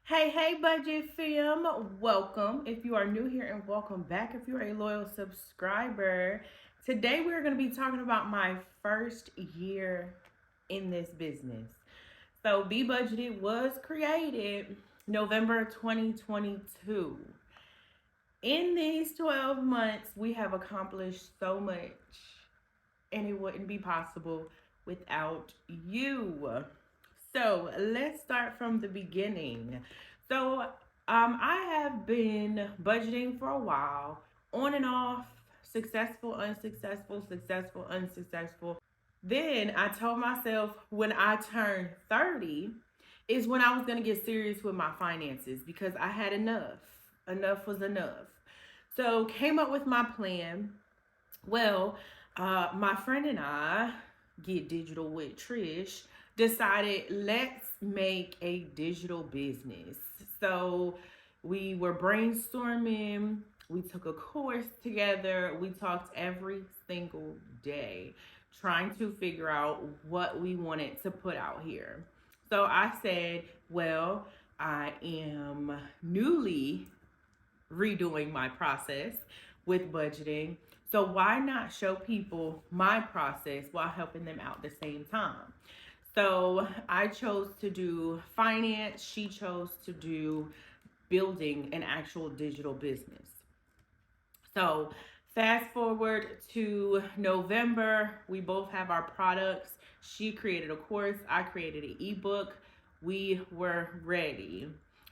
Hey, budget fam, welcome. If you are new here, and welcome back if you're a loyal subscriber. Today we're going to be talking about my first year in this business. So, Bbudgeted was created November 2022. In these 12 months, we have accomplished so much, and it wouldn't be possible without you. So let's start from the beginning. So I have been budgeting for a while, on and off, successful, unsuccessful, successful, unsuccessful. Then I told myself when I turned 30 is when I was going to get serious with my finances because I had enough. Enough was enough. So came up with my plan. Well, my friend and I, Get Digital with Trish, decided let's make a digital business. So we were brainstorming, we took a course together, we talked every single day trying to figure out what we wanted to put out here. So I said, well, I am newly redoing my process with budgeting. So why not show people my process while helping them out at the same time? So I chose to do finance. She chose to do building an actual digital business. So fast forward to November, we both have our products. She created a course, I created an ebook. We were ready.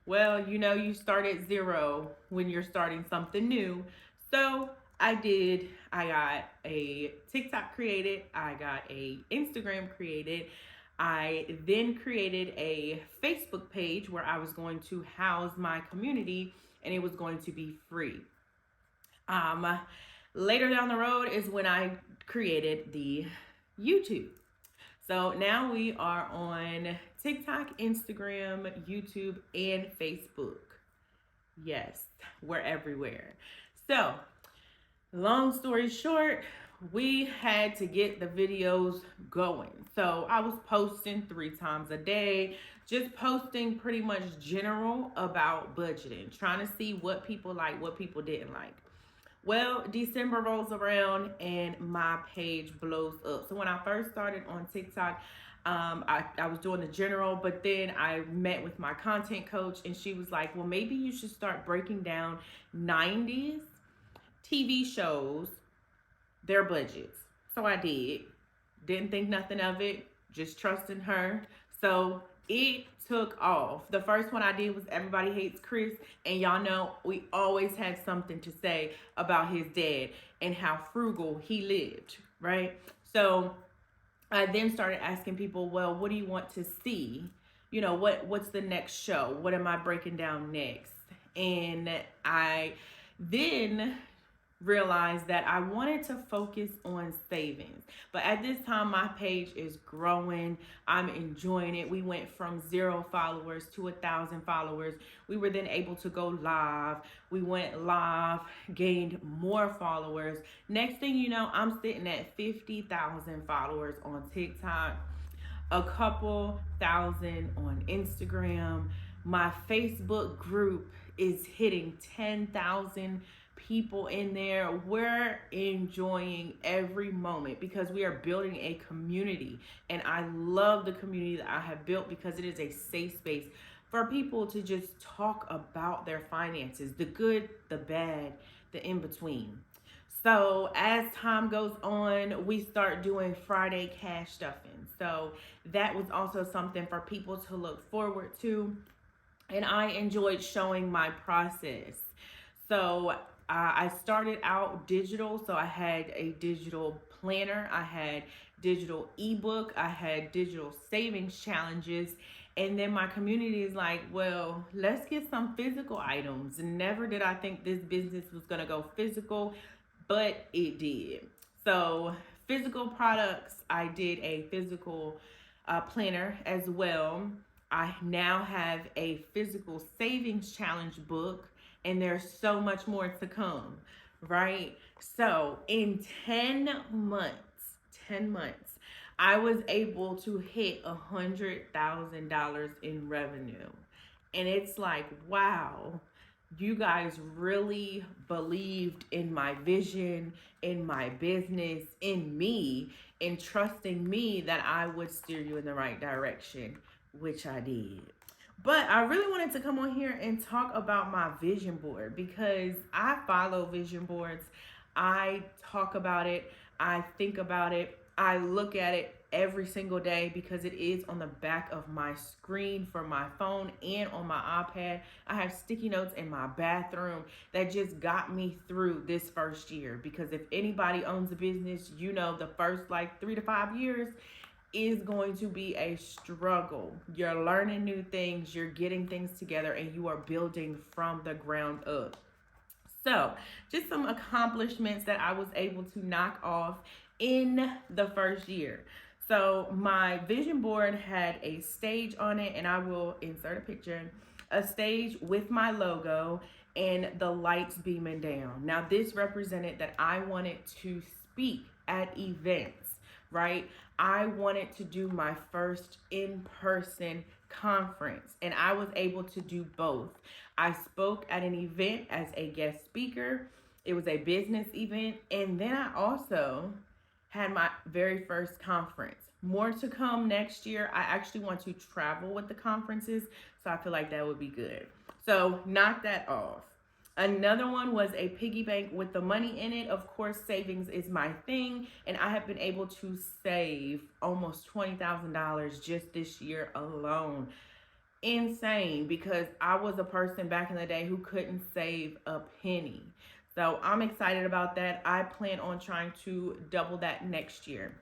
Well, you start at zero when you're starting something new. So I did. I got a TikTok created, I got a Instagram created. I then created a Facebook page where I was going to house my community and it was going to be free. Um, Later down the road is when I created the YouTube. So now we are on TikTok, Instagram, YouTube, and Facebook. Yes, we're everywhere. So, long story short, we had to get the videos going. So I was posting 3 times a day, just posting pretty much general about budgeting, trying to see what people like, what people didn't like. Well, December rolls around and my page blows up. So when I first started on TikTok, I was doing the general, but then I met with my content coach and she was like, well, maybe you should start breaking down 90s TV shows, their budgets. So I did. Didn't think nothing of it, just trusting her. So it took off. The first one I did was Everybody Hates Chris, and y'all know we always had something to say about his dad and how frugal he lived, right? So I then started asking people, well, what do you want to see? What's the next show? What am I breaking down next? And I then realized that I wanted to focus on savings. But at this time, my page is growing. I'm enjoying it. We went from 0 followers to 1,000 followers. We were then able to go live. We went live, gained more followers. Next thing you know, I'm sitting at 50,000 followers on TikTok, a couple thousand on Instagram. My Facebook group is hitting 10,000 people in there. We're enjoying every moment because we are building a community. And I love the community that I have built because it is a safe space for people to just talk about their finances, the good, the bad, the in between. So as time goes on, we start doing Friday cash stuffing. So that was also something for people to look forward to. And I enjoyed showing my process. So I started out digital. So I had a digital planner, I had digital ebook, I had digital savings challenges. And then my community is like, well, let's get some physical items. And never did I think this business was going to go physical, but it did. So physical products, I did a physical planner as well. I now have a physical savings challenge book, and there's so much more to come, right? So in 10 months, I was able to hit $100,000 in revenue. And it's like, wow, you guys really believed in my vision, in my business, in me, in trusting me that I would steer you in the right direction, which I did. But I really wanted to come on here and talk about my vision board because I follow vision boards. I talk about it. I think about it. I look at it every single day because it is on the back of my screen for my phone and on my iPad. I have sticky notes in my bathroom that just got me through this first year. Because if anybody owns a business, you know the first like 3 to 5 years is going to be a struggle. You're learning new things, you're getting things together, and you are building from the ground up. So, just some accomplishments that I was able to knock off in the first year. So, my vision board had a stage on it, and I will insert a picture. A stage with my logo and the lights beaming down. Now, this represented that I wanted to speak at events, right? I wanted to do my first in person conference, and I was able to do both. I spoke at an event as a guest speaker, it was a business event, and then I also had my very first conference. More to come next year. I actually want to travel with the conferences, so I feel like that would be good. So, knock that off. Another one was a piggy bank with the money in it. Of course, savings is my thing, and I have been able to save almost $20,000 just this year alone. Insane, because I was a person back in the day who couldn't save a penny. So I'm excited about that. I plan on trying to double that next year.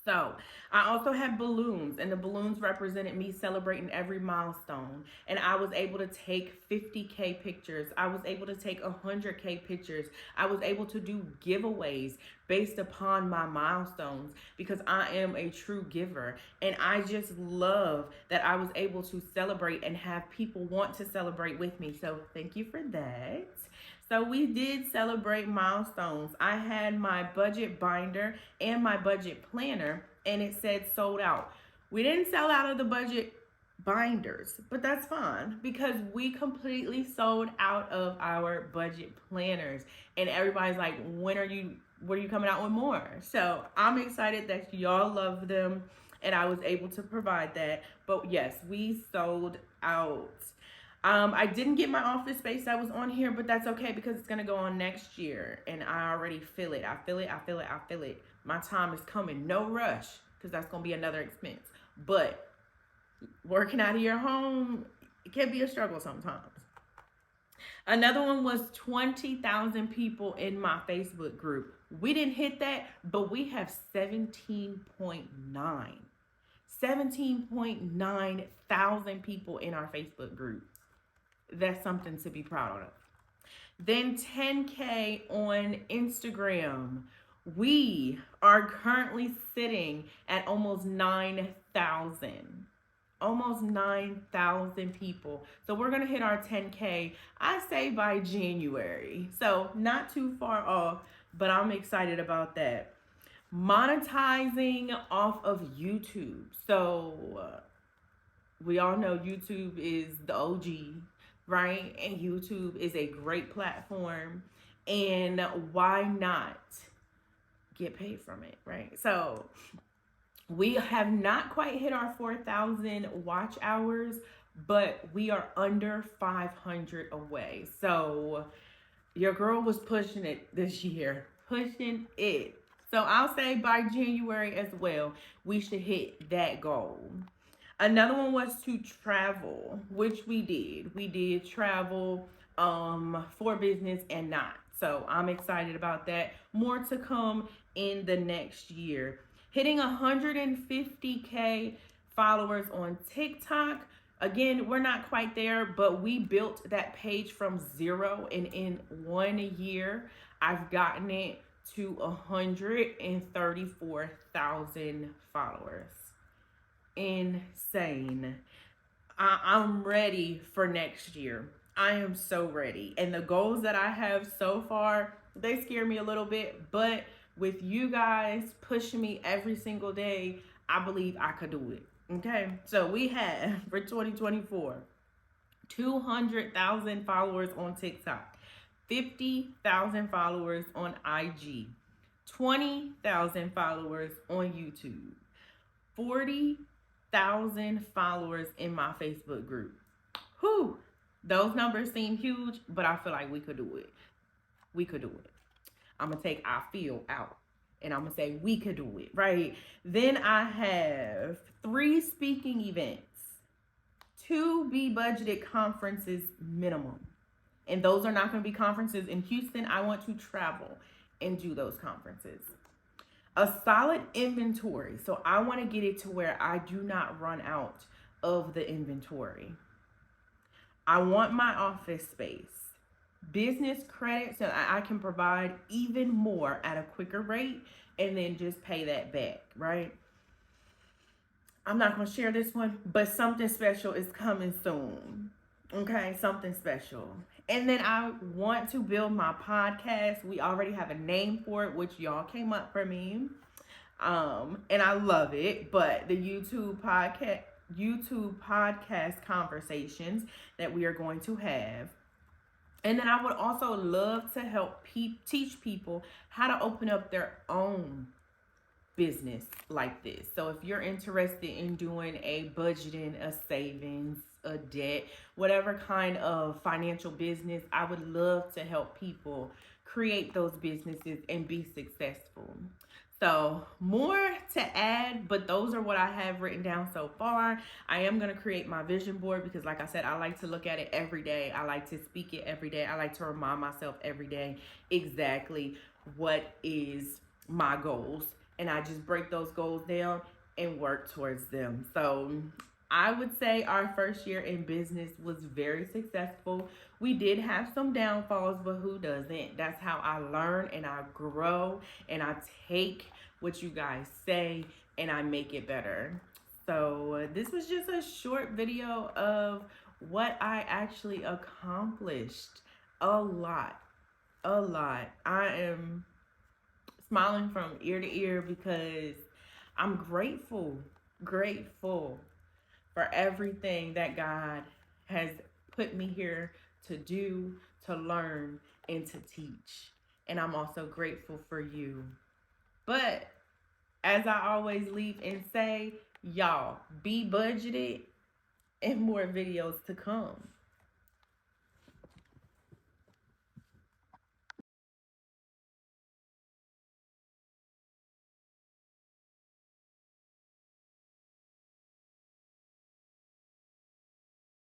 So I also had balloons, and the balloons represented me celebrating every milestone. And I was able to take 50K pictures. I was able to take 100K pictures. I was able to do giveaways based upon my milestones because I am a true giver. And I just love that I was able to celebrate and have people want to celebrate with me. So thank you for that. So we did celebrate milestones. I had my budget binder and my budget planner, and it said sold out. We didn't sell out of the budget binders, but that's fine because we completely sold out of our budget planners. And everybody's like, when are you coming out with more? So I'm excited that y'all love them and I was able to provide that. But yes, we sold out. I didn't get my office space that was on here, but that's okay because it's going to go on next year. And I already feel it. I feel it. My time is coming. No rush because that's going to be another expense. But working out of your home, it can be a struggle sometimes. Another one was 20,000 people in my Facebook group. We didn't hit that, but we have 17.9 thousand people in our Facebook group. That's something to be proud of. Then 10K on Instagram. We are currently sitting at almost 9,000. Almost 9,000 people. So we're going to hit our 10K, I say by January. So not too far off, but I'm excited about that. Monetizing off of YouTube. So we all know YouTube is the OG, right? And YouTube is a great platform. And why not get paid from it, right? So we have not quite hit our 4,000 watch hours, but we are under 500 away. So your girl was pushing it this year, pushing it. So I'll say by January as well, we should hit that goal. Another one was to travel, which we did. We did travel for business and not. So I'm excited about that. More to come in the next year. Hitting 150K followers on TikTok. Again, we're not quite there, but we built that page from zero, and in 1 year, I've gotten it to 134,000 followers. Insane. I'm ready for next year. I am so ready. And the goals that I have so far, they scare me a little bit, but with you guys pushing me every single day, I believe I could do it. Okay, so we have for 2024, 200,000 followers on TikTok, 50,000 followers on IG, 20,000 followers on YouTube, 40,000 followers in my Facebook group. Whew, those numbers seem huge, but I feel like we could do it. We could do it. I'm going to take I feel out and I'm going to say we could do it, right? Then I have 3 speaking events, 2 Bbudgeted conferences minimum. And those are not going to be conferences in Houston. I want to travel and do those conferences. A solid inventory. So I want to get it to where I do not run out of the inventory. I want my office space. Business credit so I can provide even more at a quicker rate and then just pay that back, right? I'm not going to share this one, but something special is coming soon. Okay, something special. And then I want to build my podcast. We already have a name for it, which y'all came up for me. And I love it, but the YouTube podcast conversations that we are going to have. And then I would also love to help teach people how to open up their own business like this. So if you're interested in doing a budgeting, a savings, a debt, whatever kind of financial business, I would love to help people create those businesses and be successful. So more to add, but those are what I have written down so far. I am going to create my vision board because like I said, I like to look at it every day. I like to speak it every day. I like to remind myself every day exactly what is my goals. And I just break those goals down and work towards them. So I would say our first year in business was very successful. We did have some downfalls, but who doesn't? That's how I learn and I grow and I take what you guys say and I make it better. So this was just a short video of what I actually accomplished. A lot. I am smiling from ear to ear because I'm grateful for everything that God has put me here to do, to learn, and to teach. And I'm also grateful for you. But as I always leave and say, y'all, be budgeted and more videos to come.